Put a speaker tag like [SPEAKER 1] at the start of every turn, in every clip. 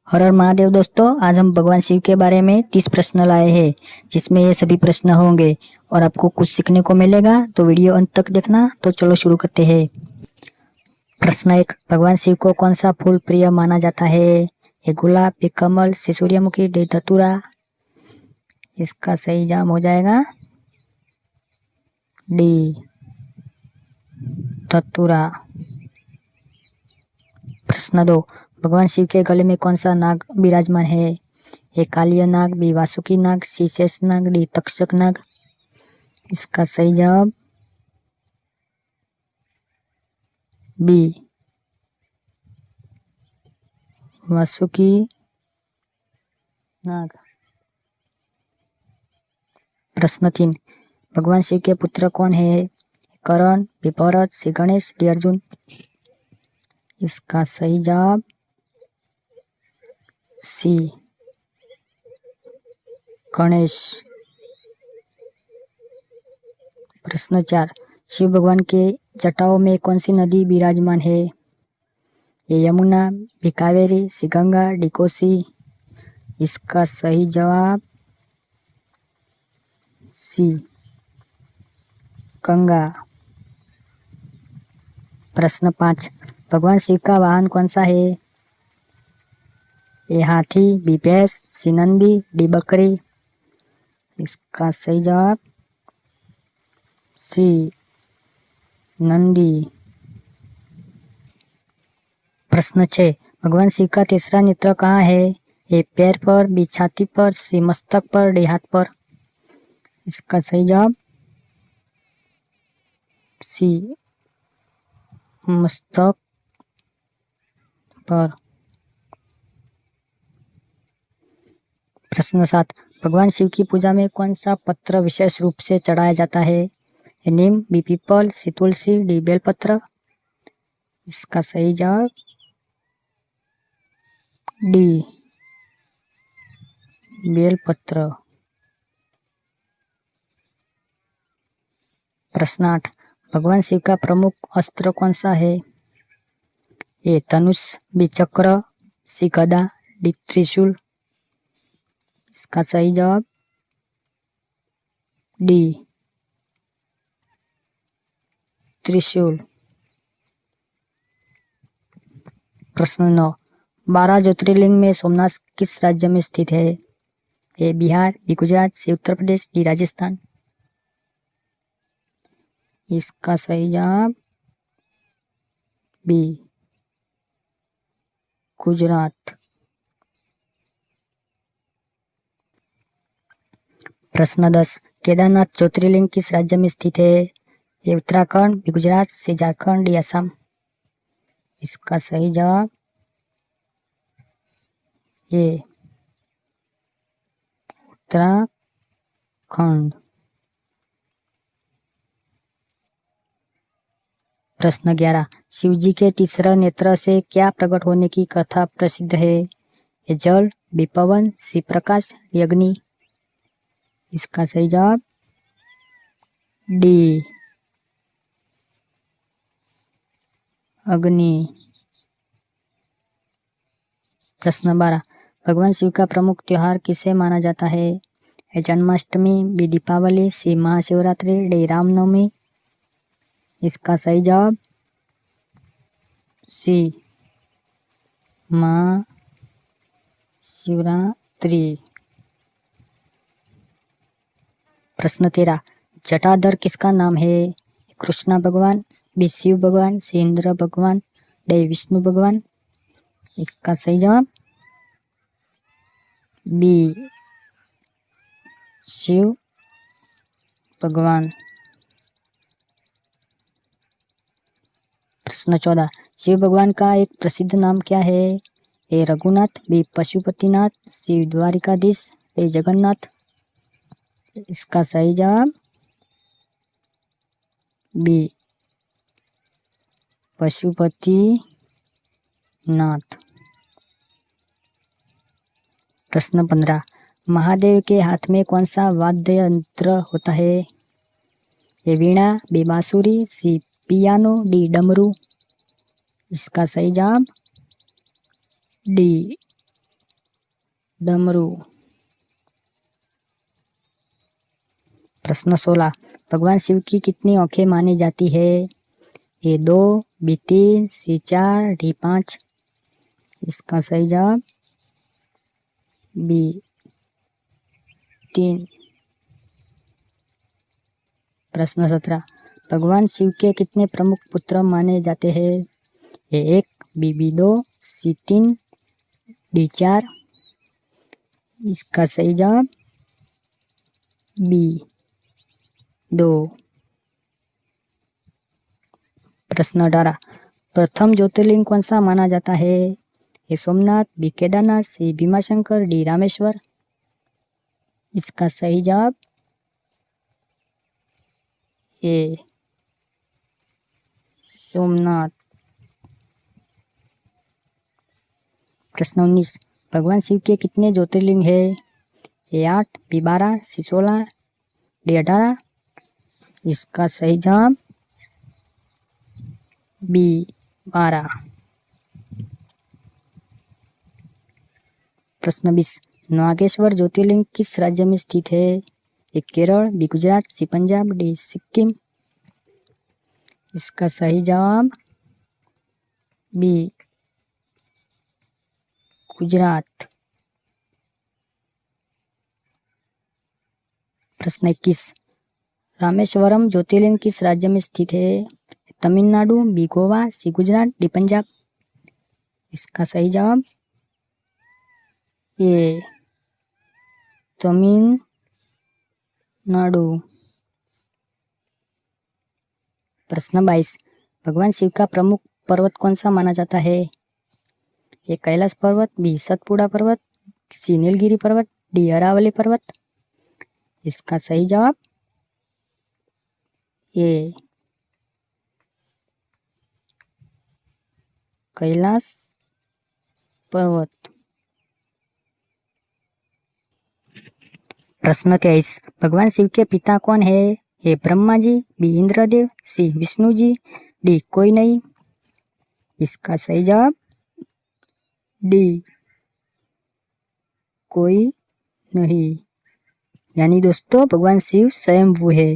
[SPEAKER 1] हर हर महादेव दोस्तों, आज हम भगवान शिव के बारे में 30 प्रश्न लाए हैं, जिसमें ये सभी प्रश्न होंगे और आपको कुछ सीखने को मिलेगा। तो वीडियो अंत तक देखना। तो चलो शुरू करते हैं। प्रश्न 1, भगवान शिव को कौन सा फूल प्रिय माना जाता है? ये गुलाब, ये कमल, से सूर्यमुखी, ये धतूरा। इसका सही जवाब हो जाएगा डी, धतूरा। प्रश्न 2, भगवान शिव के गले में कौन सा नाग विराजमान है? ए कालिया नाग, बी वासुकी नाग, सी शेष नाग, डी तक्षक नाग। इसका सही जवाब बी, वासुकी नाग। प्रश्न 3, भगवान शिव के पुत्र कौन है? करण, बी भरत, सी गणेश, डी अर्जुन। इसका सही जवाब सी, गणेश। प्रश्न 4, शिव भगवान के जटाओं में कौन सी नदी विराजमान है? ये यमुना, बी कावेरी, सी गंगा, डी कोसी। इसका सही जवाब सी, गंगा। प्रश्न 5, भगवान शिव का वाहन कौन सा है? ए हाथी, बी भैंस, सी नंदी, डी बकरी। इसका सही जवाब सी, नंदी। प्रश्न 6, भगवान शिव का तीसरा नेत्र कहाँ है? ए पैर पर, बी छाती पर, सी मस्तक पर, डी हाथ पर। इसका सही जवाब सी, मस्तक पर। प्रश्न 7, भगवान शिव की पूजा में कौन सा पत्र विशेष रूप से चढ़ाया जाता है? नीम, बी पीपल, सी तुलसी, डी बेलपत्र। इसका सही जवाब डी, बेलपत्र। प्रश्न 8, भगवान शिव का प्रमुख अस्त्र कौन सा है? ए धनुष, बी चक्र, सी गदा, डी त्रिशूल। इसका सही जवाब डी, त्रिशूल। प्रश्न 9, 12 ज्योतिर्लिंग में सोमनाथ किस राज्य में स्थित है? ए बिहार, बी गुजरात, सी उत्तर प्रदेश, डी राजस्थान। इसका सही जवाब बी, गुजरात। प्रश्न 10, केदारनाथ ज्योतिर्लिंग किस राज्य में स्थित है? ये उत्तराखंड, बी गुजरात, सी झारखंड, डी असम। इसका सही जवाब ये, उत्तराखंड। प्रश्न 11, शिव जी के तीसरा नेत्र से क्या प्रकट होने की कथा प्रसिद्ध है? ये जल, बी पवन, सी प्रकाश, डी अग्नि। इसका सही जवाब डी, अग्नि। प्रश्न 12, भगवान शिव का प्रमुख त्योहार किसे माना जाता है? जन्माष्टमी, बी दीपावली, सी महाशिवरात्रि, डी रामनवमी। इसका सही जवाब सी, महाशिवरात्रि। प्रश्न 13, जटाधर किसका नाम है? कृष्णा भगवान, बी शिव भगवान, सी इंद्र भगवान, डी विष्णु भगवान। इसका सही जवाब बी, शिव भगवान। प्रश्न 14, शिव भगवान का एक प्रसिद्ध नाम क्या है? ए रघुनाथ, बी पशुपतिनाथ, सी द्वारिकाधीश, डी जगन्नाथ। इसका सही जवाब बी, पशुपतिनाथ। प्रश्न 15, महादेव के हाथ में कौन सा वाद्य यंत्र होता है? ए वीणा, बी बांसुरी, सी पियानो, डी डमरू। इसका सही जवाब डी, डमरू। प्रश्न 16, भगवान शिव की कितनी आंखें मानी जाती है? ए 2, बी 3, सी 4, डी 5। इसका सही जवाब बी 3। प्रश्न 17, भगवान शिव के कितने प्रमुख पुत्र माने जाते हैं? ए 1, बी 2, सी 3, डी 4। इसका सही जवाब बी 2। प्रश्न 18, प्रथम ज्योतिर्लिंग कौन सा माना जाता है? ए सोमनाथ, बी केदारनाथ, सी भीमाशंकर, डी रामेश्वर। इसका सही जवाब ए सोमनाथ। प्रश्न 19, भगवान शिव के कितने ज्योतिर्लिंग है? ए 8, बी 12, सी 16, डी 18। इसका सही जवाब बी 12। प्रश्न 20, नागेश्वर ज्योतिर्लिंग किस राज्य में स्थित है? ए केरल, बी गुजरात, सी पंजाब, डी सिक्किम। इसका सही जवाब बी गुजरात। प्रश्न 21, रामेश्वरम ज्योतिर्लिंग किस राज्य में स्थित है? तमिलनाडु, बी गोवा, सी गुजरात, डी पंजाब। इसका सही जवाब ए तमिलनाडु। प्रश्न 22, भगवान शिव का प्रमुख पर्वत कौन सा माना जाता है? ए कैलाश पर्वत, बी सतपुड़ा पर्वत, सी नीलगिरी पर्वत, डी अरावली पर्वत। इसका सही जवाब ए कैलाश पर्वत। प्रश्न 23, भगवान शिव के पिता कौन है? ए ब्रह्मा जी, बी इंद्रदेव, सी विष्णु जी, डी कोई नहीं। इसका सही जवाब डी कोई नहीं। यानी दोस्तों भगवान शिव स्वयंभू है।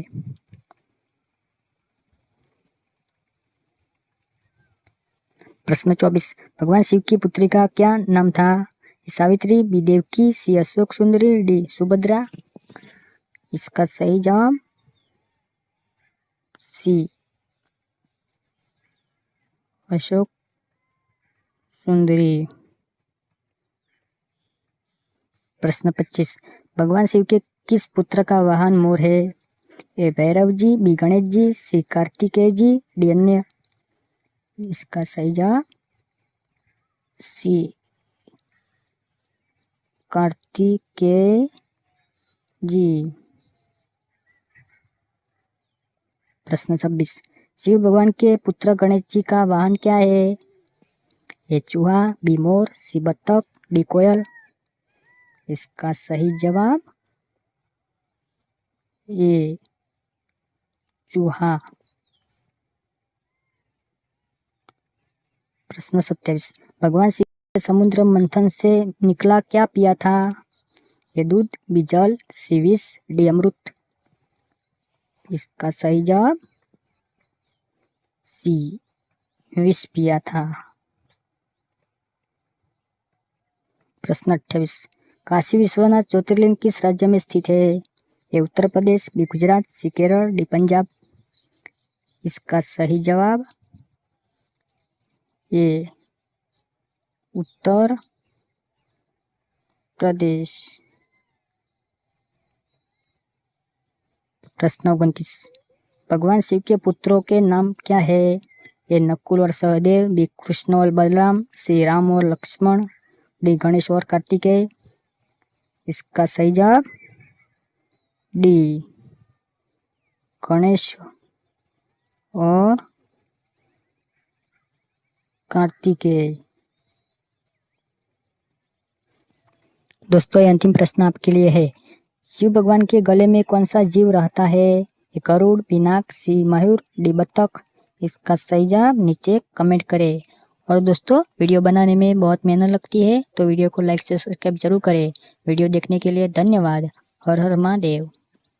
[SPEAKER 1] प्रश्न 24, भगवान शिव की पुत्री का क्या नाम था? सावित्री, बी देवकी, सी अशोक सुंदरी, डी सुभद्रा। इसका सही जवाब सी अशोक सुंदरी। प्रश्न 25, भगवान शिव के किस पुत्र का वाहन मोर है? ए भैरव जी, बी गणेश जी, सी कार्तिकेय जी, डी अन्य। इसका सही जवाब सी कार्तिकेय जी। प्रश्न 26, शिव भगवान के पुत्र गणेश जी का वाहन क्या है? ए चूहा, बी मोर, सी बत्तख, डी कोयल। इसका सही जवाब ए चूहा। प्रश्न 27, भगवान शिव ने समुद्र मंथन से निकला क्या पिया था? ए दूध, बी जल, सी विष, डी अमृत। इसका सही जवाब सी विष पिया था। प्रश्न 28, काशी विश्वनाथ ज्योतिर्लिंग किस राज्य में स्थित है? ए उत्तर प्रदेश, बी गुजरात, सी केरल, डी पंजाब। इसका सही जवाब ए उत्तर प्रदेश। प्रश्न 29, भगवान शिव के पुत्रों के नाम क्या है? ए नकुल और सहदेव, बी कृष्ण और बलराम, सी राम और लक्ष्मण, डी गणेश और कार्तिकेय। इसका सही जवाब डी गणेश और कार्तिकेय। दोस्तों ये अंतिम प्रश्न आपके लिए है, शिव भगवान के गले में कौन सा जीव रहता है? ए गरुड़, बी नाग, सी मयूर, डी बत्तख। इसका सही जवाब नीचे कमेंट करें और दोस्तों वीडियो बनाने में बहुत मेहनत लगती है, तो वीडियो को लाइक से सब्सक्राइब जरूर करें। वीडियो देखने के लिए धन्यवाद। हर हर महादेव।